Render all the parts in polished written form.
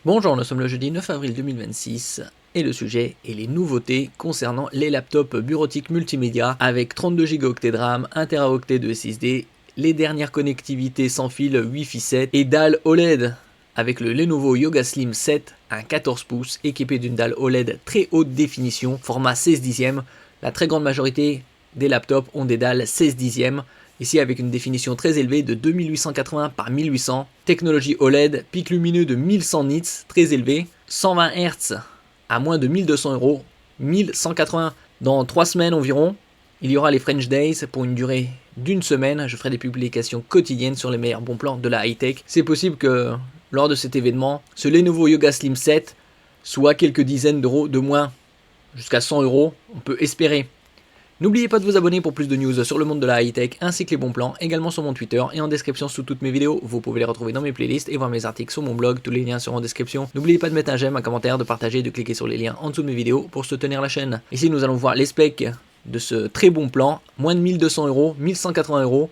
Bonjour, nous sommes le jeudi 9 avril 2026 et le sujet est les nouveautés concernant les laptops bureautiques multimédia avec 32 Go de RAM, 1 Teraoctet de SSD, les dernières connectivités sans fil Wi-Fi 7 et dalle OLED avec le Lenovo Yoga Slim 7, un 14 pouces équipé d'une dalle OLED très haute définition, format 16 dixièmes. La très grande majorité des laptops ont des dalles 16 dixièmes. Ici avec une définition très élevée de 2880 par 1800, technologie OLED, pic lumineux de 1100 nits, très élevé, 120 Hz à moins de 1200 €, 1180 dans 3 semaines environ. Il y aura les French Days pour une durée d'une semaine, je ferai des publications quotidiennes sur les meilleurs bons plans de la high-tech. C'est possible que lors de cet événement, ce Lenovo Yoga Slim 7 soit quelques dizaines d'euros de moins, jusqu'à 100 €, on peut espérer. N'oubliez pas de vous abonner pour plus de news sur le monde de la high-tech ainsi que les bons plans, également sur mon Twitter et en description sous toutes mes vidéos. Vous pouvez les retrouver dans mes playlists et voir mes articles sur mon blog, tous les liens seront en description. N'oubliez pas de mettre un j'aime, un commentaire, de partager, de cliquer sur les liens en dessous de mes vidéos pour soutenir la chaîne. Ici nous allons voir les specs de ce très bon plan, moins de 1200 €, 1180 €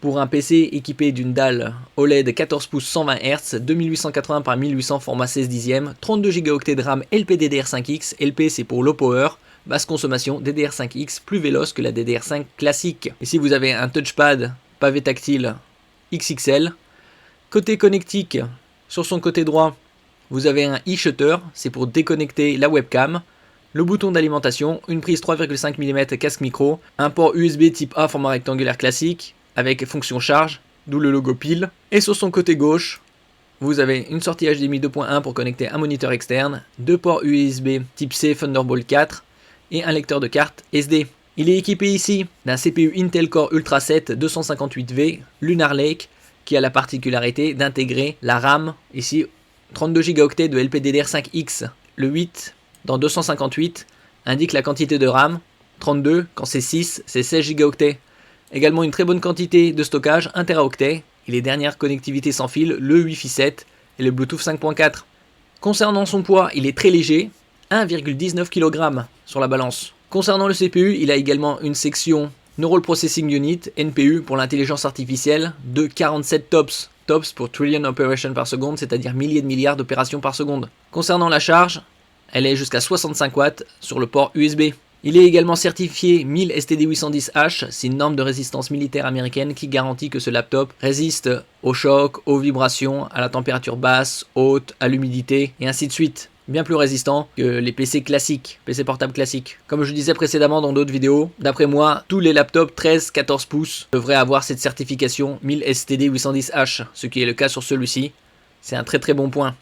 pour un PC équipé d'une dalle OLED 14 pouces 120 Hz, 2880 par 1800 format 16 dixièmes, 32 Go de RAM LPDDR5X, LP c'est pour low power, basse consommation, DDR5X plus véloce que la DDR5 classique. Ici vous avez un touchpad pavé tactile XXL. Côté connectique, sur son côté droit, vous avez un e-shutter, c'est pour déconnecter la webcam. Le bouton d'alimentation, une prise 3,5 mm casque micro, un port USB type A format rectangulaire classique, avec fonction charge, d'où le logo pile. Et sur son côté gauche, vous avez une sortie HDMI 2.1 pour connecter un moniteur externe, deux ports USB type C Thunderbolt 4, et un lecteur de carte SD. Il est équipé ici d'un CPU Intel Core Ultra 7 258V Lunar Lake qui a la particularité d'intégrer la RAM, ici 32 Go de LPDDR5X. Le 8 dans 258 indique la quantité de RAM, 32 quand c'est 6 c'est 16 Go. Également une très bonne quantité de stockage, 1 Teraoctet et les dernières connectivités sans fil, le Wi-Fi 7 et le Bluetooth 5.4. Concernant son poids, il est très léger, 1,19 kg sur la balance. Concernant le CPU, il a également une section Neural Processing Unit, NPU pour l'intelligence artificielle, de 47 TOPS. TOPS pour Trillion Operations par seconde, c'est-à-dire milliers de milliards d'opérations par seconde. Concernant la charge, elle est jusqu'à 65 watts sur le port USB. Il est également certifié 1000 STD810H, c'est une norme de résistance militaire américaine qui garantit que ce laptop résiste aux chocs, aux vibrations, à la température basse, haute, à l'humidité et ainsi de suite. Bien plus résistant que les PC classiques, PC portables classiques. Comme je disais précédemment dans d'autres vidéos, d'après moi, tous les laptops 13-14 pouces devraient avoir cette certification 1000 STD810H, ce qui est le cas sur celui-ci. C'est un très très bon point.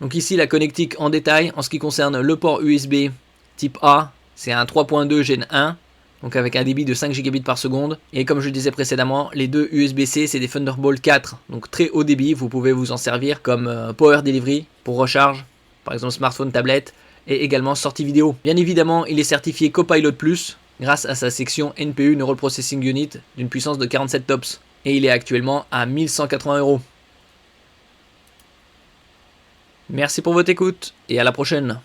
Donc ici la connectique en détail, en ce qui concerne le port USB type A, c'est un 3.2 Gen 1, donc avec un débit de 5 Gb par seconde. Et comme je le disais précédemment, les deux USB-C c'est des Thunderbolt 4, donc très haut débit, vous pouvez vous en servir comme Power Delivery pour recharge, par exemple smartphone, tablette, et également sortie vidéo. Bien évidemment, il est certifié Copilot Plus, grâce à sa section NPU Neural Processing Unit d'une puissance de 47 TOPS. Et il est actuellement à 1180 €. Merci pour votre écoute et à la prochaine.